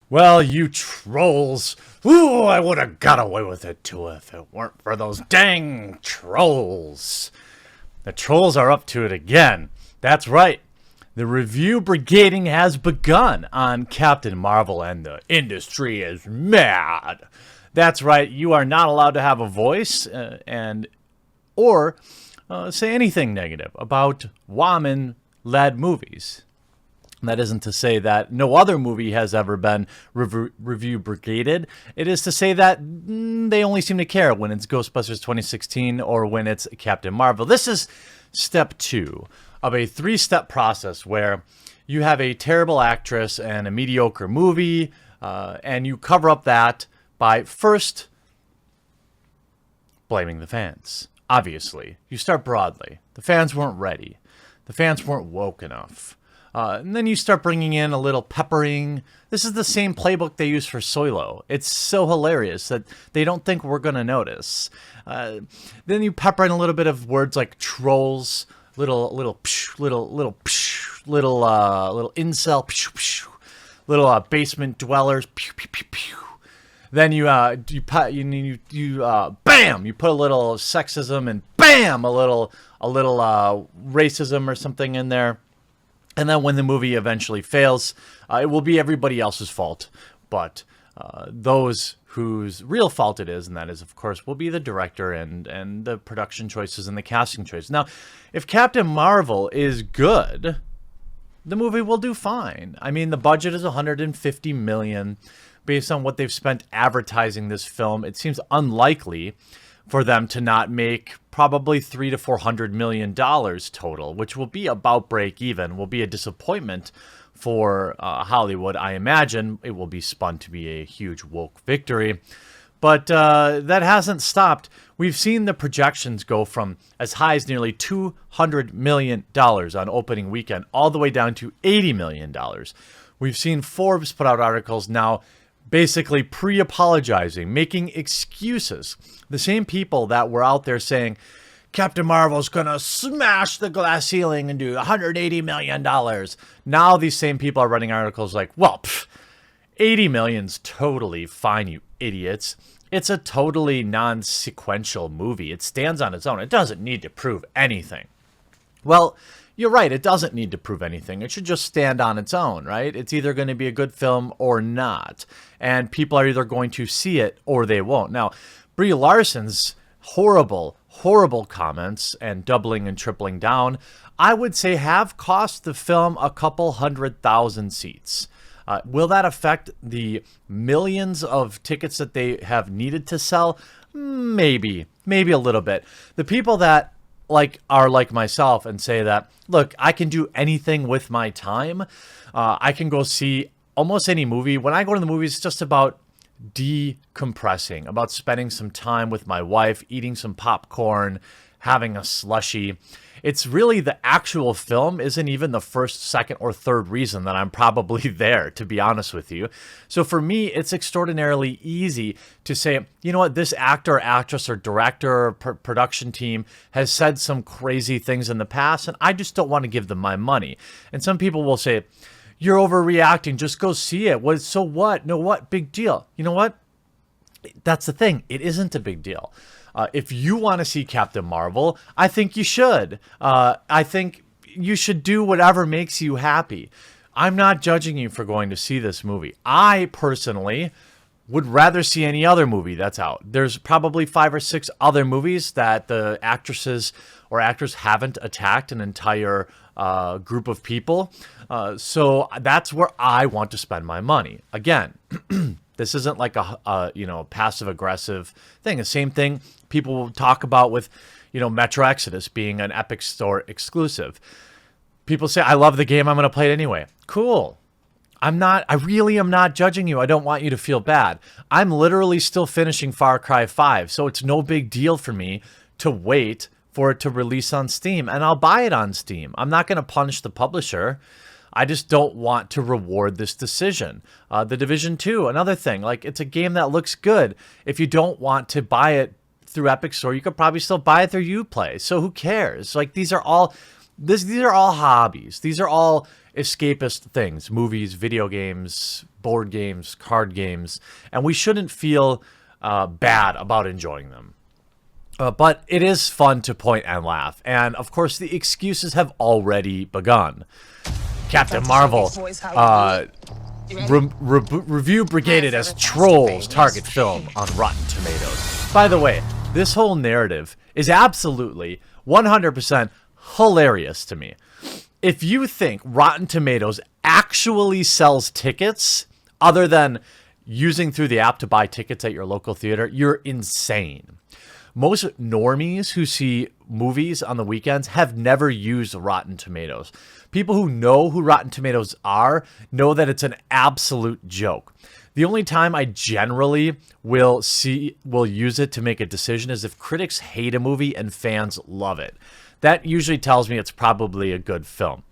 Well, you trolls. Ooh, I would have got away with it too if it weren't for those dang trolls. The trolls are up to it again. That's right. The review brigading has begun on Captain Marvel, and the industry is mad. That's right. You are not allowed to have a voice or say anything negative about woman-led movies. That isn't to say that no other movie has ever been review brigaded. It is to say that they only seem to care when it's Ghostbusters 2016 or when it's Captain Marvel. This is step 2 of a 3-step process where you have a terrible actress and a mediocre movie, and you cover up that by first blaming the fans. Obviously, you start broadly. The fans weren't ready. The fans weren't woke enough. And then you start bringing in a little peppering. This is the same playbook they use for Solo. It's so hilarious that they don't think we're going to notice. Then you pepper in a little bit of words like trolls, little incel, little basement dwellers. Then bam, you put a little sexism, and bam, a little racism or something in there. And then when the movie eventually fails, it will be everybody else's fault. But those whose real fault it is, and that is, of course, will be the director and the production choices and the casting choices. Now, if Captain Marvel is good, the movie will do fine. I mean, the budget is $150 million. Based on what they've spent advertising this film, it seems unlikely for them to not make probably $300 to $400 million total, which will be about break even, will be a disappointment for Hollywood. I imagine it will be spun to be a huge woke victory. But that hasn't stopped. We've seen the projections go from as high as nearly $200 million on opening weekend, all the way down to $80 million. We've seen Forbes put out articles now basically pre-apologizing, making excuses. The same people that were out there saying, Captain Marvel's going to smash the glass ceiling and do $180 million. Now these same people are running articles like, well, 80 million's totally fine, you idiots. It's a totally non-sequential movie. It stands on its own. It doesn't need to prove anything. Well, you're right. It doesn't need to prove anything. It should just stand on its own, right? It's either going to be a good film or not. And people are either going to see it or they won't. Now, Brie Larson's horrible comments and doubling and tripling down, I would say have cost the film a couple 100,000 seats. Will that affect the millions of tickets that they have needed to sell? Maybe a little bit. The people that are like myself and say that, look, I can do anything with my time. I can go see almost any movie. When I go to the movies, it's just about decompressing, about spending some time with my wife, eating some popcorn, having a slushie. It's really the actual film isn't even the first, second, or third reason that I'm probably there, to be honest with you. So for me, it's extraordinarily easy to say, you know what, this actor, actress, or director, or production team has said some crazy things in the past, and I just don't want to give them my money. And some people will say, you're overreacting, just go see it. What? So what? No, what? Big deal. You know what? That's the thing. It isn't a big deal. If you want to see Captain Marvel, I think you should. I think you should do whatever makes you happy. I'm not judging you for going to see this movie. I personally would rather see any other movie that's out. There's probably 5 or 6 other movies that the actresses or actors haven't attacked an entire group of people. So that's where I want to spend my money. Again, this isn't like a passive aggressive thing. The same thing people will talk about with, Metro Exodus being an Epic Store exclusive. People say, I love the game, I'm going to play it anyway. Cool. I really am not judging you. I don't want you to feel bad. I'm literally still finishing Far Cry 5, so it's no big deal for me to wait for it to release on Steam, and I'll buy it on Steam. I'm not going to punish the publisher. I just don't want to reward this decision. The Division 2, another thing. It's a game that looks good. If you don't want to buy it through Epic Store, you could probably still buy it through Uplay. So who cares? These are all hobbies. These are all escapist things, movies, video games, board games, card games, and we shouldn't feel bad about enjoying them. But it is fun to point and laugh. And, of course, the excuses have already begun. Captain Marvel, review brigaded as trolls target film on Rotten Tomatoes. By the way, this whole narrative is absolutely 100% hilarious to me. If you think Rotten Tomatoes actually sells tickets other than using through the app to buy tickets at your local theater, you're insane. Most normies who see movies on the weekends have never used Rotten Tomatoes. People who know who Rotten Tomatoes are know that it's an absolute joke. The only time I generally will use it to make a decision is if critics hate a movie and fans love it. That usually tells me it's probably a good film.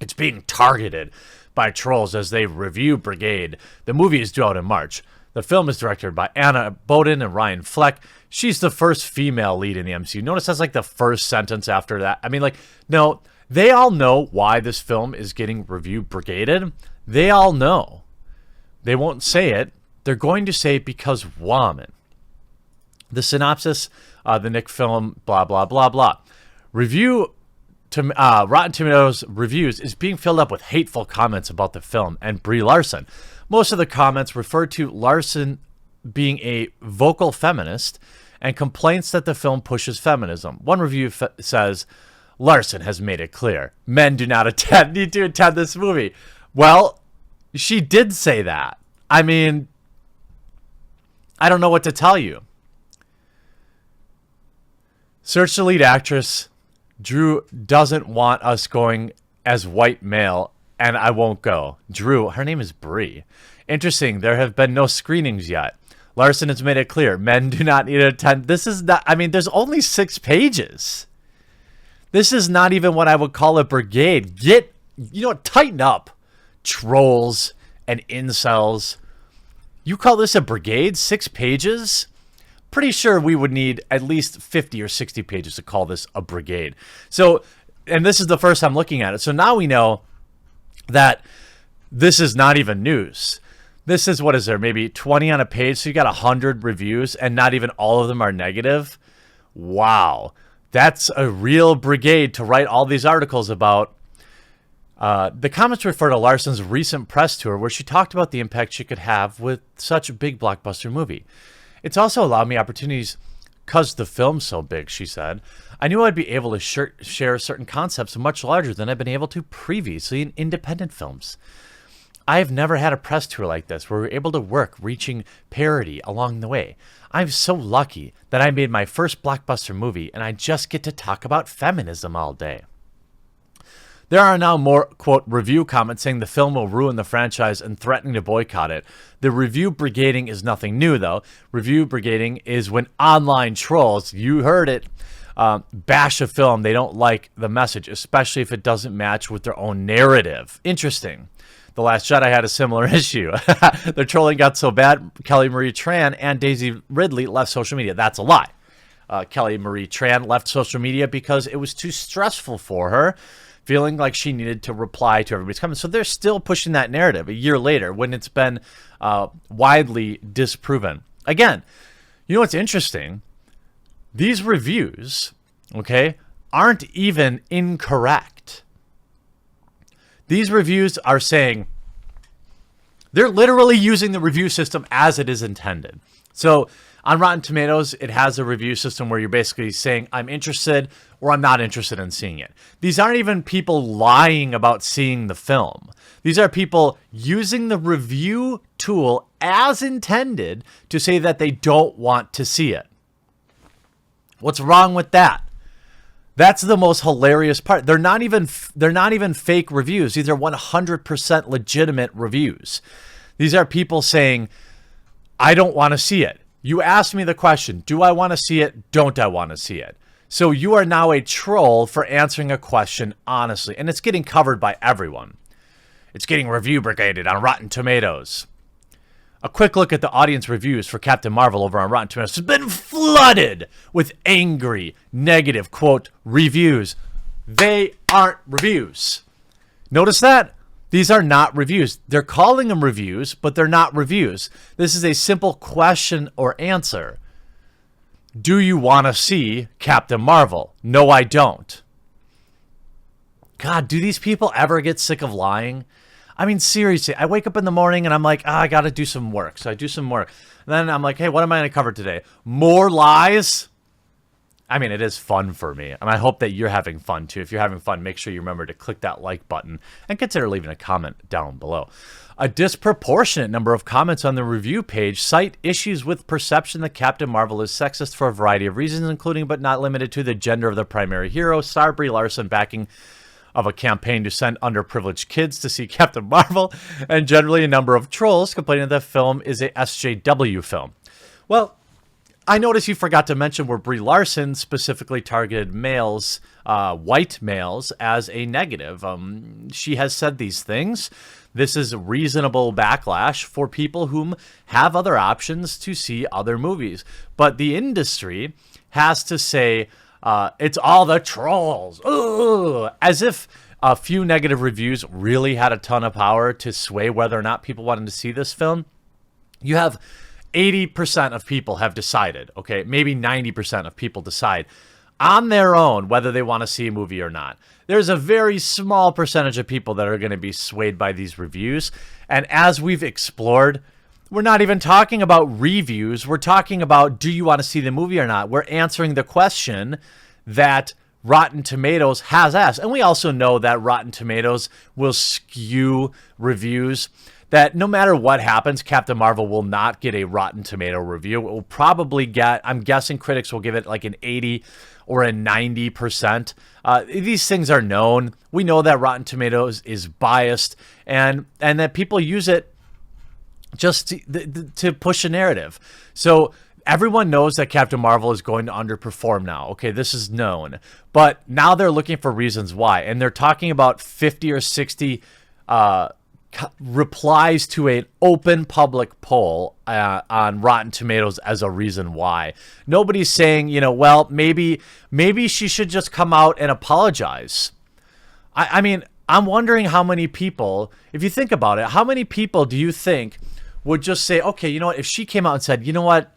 It's being targeted by trolls as they review Brigade. The movie is due out in March. The film is directed by Anna Boden and Ryan Fleck. She's the first female lead in the MCU. Notice that's like the first sentence after that. I mean, like, no, they all know why this film is getting review brigaded. They all know. They won't say it. They're going to say it because woman. The synopsis, the Nick film, blah, blah, blah, blah. Rotten Tomatoes reviews is being filled up with hateful comments about the film and Brie Larson. Most of the comments refer to Larson being a vocal feminist and complaints that the film pushes feminism. One review says, Larson has made it clear men do not need to attend this movie. Well, she did say that. I mean, I don't know what to tell you. Search the lead actress. Drew doesn't want us going as white male, and I won't go. Drew, her name is Brie. Interesting, there have been no screenings yet. Larson has made it clear men do not need to attend. This is not, I mean, there's only 6 pages. This is not even what I would call a brigade. Tighten up, trolls and incels. You call this a brigade? 6 pages? Pretty sure we would need at least 50 or 60 pages to call this a brigade. So, and this is the first time looking at it. So now we know that this is not even news. This is, what is there, maybe 20 on a page? So you got 100 reviews and not even all of them are negative? Wow. That's a real brigade to write all these articles about. The comments refer to Larson's recent press tour where she talked about the impact she could have with such a big blockbuster movie. It's also allowed me opportunities because the film's so big, she said. I knew I'd be able to share certain concepts much larger than I've been able to previously in independent films. I've never had a press tour like this where we're able to work reaching parity along the way. I'm so lucky that I made my first blockbuster movie and I just get to talk about feminism all day. There are now more, quote, review comments saying the film will ruin the franchise and threatening to boycott it. The review brigading is nothing new, though. Review brigading is when online trolls, you heard it, bash a film. They don't like the message, especially if it doesn't match with their own narrative. Interesting. The Last Jedi had a similar issue. Their trolling got so bad, Kelly Marie Tran and Daisy Ridley left social media. That's a lie. Kelly Marie Tran left social media because it was too stressful for her, feeling like she needed to reply to everybody's comments. So they're still pushing that narrative a year later when it's been widely disproven. Again, you know what's interesting? These reviews, okay, aren't even incorrect. These reviews are saying, they're literally using the review system as it is intended. So on Rotten Tomatoes, it has a review system where you're basically saying, I'm interested or I'm not interested in seeing it. These aren't even people lying about seeing the film. These are people using the review tool as intended to say that they don't want to see it. What's wrong with that? That's the most hilarious part. They're not even fake reviews. These are 100% legitimate reviews. These are people saying, I don't want to see it. You asked me the question, do I want to see it? Don't I want to see it? So you are now a troll for answering a question honestly. And it's getting covered by everyone. It's getting review brigaded on Rotten Tomatoes. A quick look at the audience reviews for Captain Marvel over on Rotten Tomatoes has been flooded with angry, negative, quote, reviews. They aren't reviews. Notice that? These are not reviews. They're calling them reviews, but they're not reviews. This is a simple question or answer. Do you want to see Captain Marvel? No, I don't. God, do these people ever get sick of lying? I mean, seriously, I wake up in the morning and I'm like, I got to do some work. So I do some work. And then I'm like, hey, what am I going to cover today? More lies? I mean, it is fun for me. And I hope that you're having fun too. If you're having fun, make sure you remember to click that like button and consider leaving a comment down below. A disproportionate number of comments on the review page cite issues with perception that Captain Marvel is sexist for a variety of reasons, including but not limited to the gender of the primary hero, star Brie Larson backing of a campaign to send underprivileged kids to see Captain Marvel, and generally a number of trolls complaining that the film is a SJW film. Well, I noticed you forgot to mention where Brie Larson specifically targeted males, white males, as a negative. She has said these things. This is reasonable backlash for people whom have other options to see other movies. But the industry has to say, it's all the trolls. Ugh! As if a few negative reviews really had a ton of power to sway whether or not people wanted to see this film. You have 80% of people have decided, okay, maybe 90% of people decide on their own whether they want to see a movie or not. There's a very small percentage of people that are going to be swayed by these reviews. And as we've explored, we're not even talking about reviews. We're talking about, do you want to see the movie or not? We're answering the question that Rotten Tomatoes has asked. And we also know that Rotten Tomatoes will skew reviews, that no matter what happens, Captain Marvel will not get a Rotten Tomato review. It will probably get, I'm guessing critics will give it like an 80 or a 90%. These things are known. We know that Rotten Tomatoes is biased and that people use it just to push a narrative. So everyone knows that Captain Marvel is going to underperform now. Okay, this is known. But now they're looking for reasons why. And they're talking about 50 or 60 replies to an open public poll on Rotten Tomatoes as a reason why. Nobody's saying, you know, well, maybe she should just come out and apologize. I mean, I'm wondering how many people, if you think about it, how many people do you think would just say, okay, you know what, if she came out and said, you know what,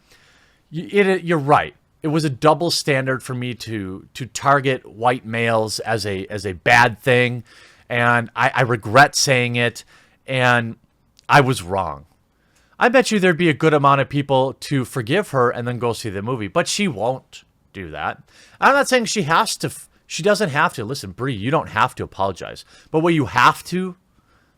you're right. It was a double standard for me to target white males as a bad thing, and I regret saying it, and I was wrong. I bet you there'd be a good amount of people to forgive her and then go see the movie, but she won't do that. I'm not saying she has to. She doesn't have to. Listen, Brie, you don't have to apologize. But what you have to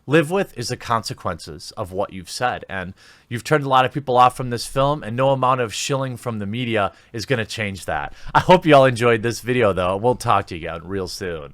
live with is the consequences of what you've said. And you've turned a lot of people off from this film, and no amount of shilling from the media is going to change that. I hope you all enjoyed this video, though. We'll talk to you again real soon.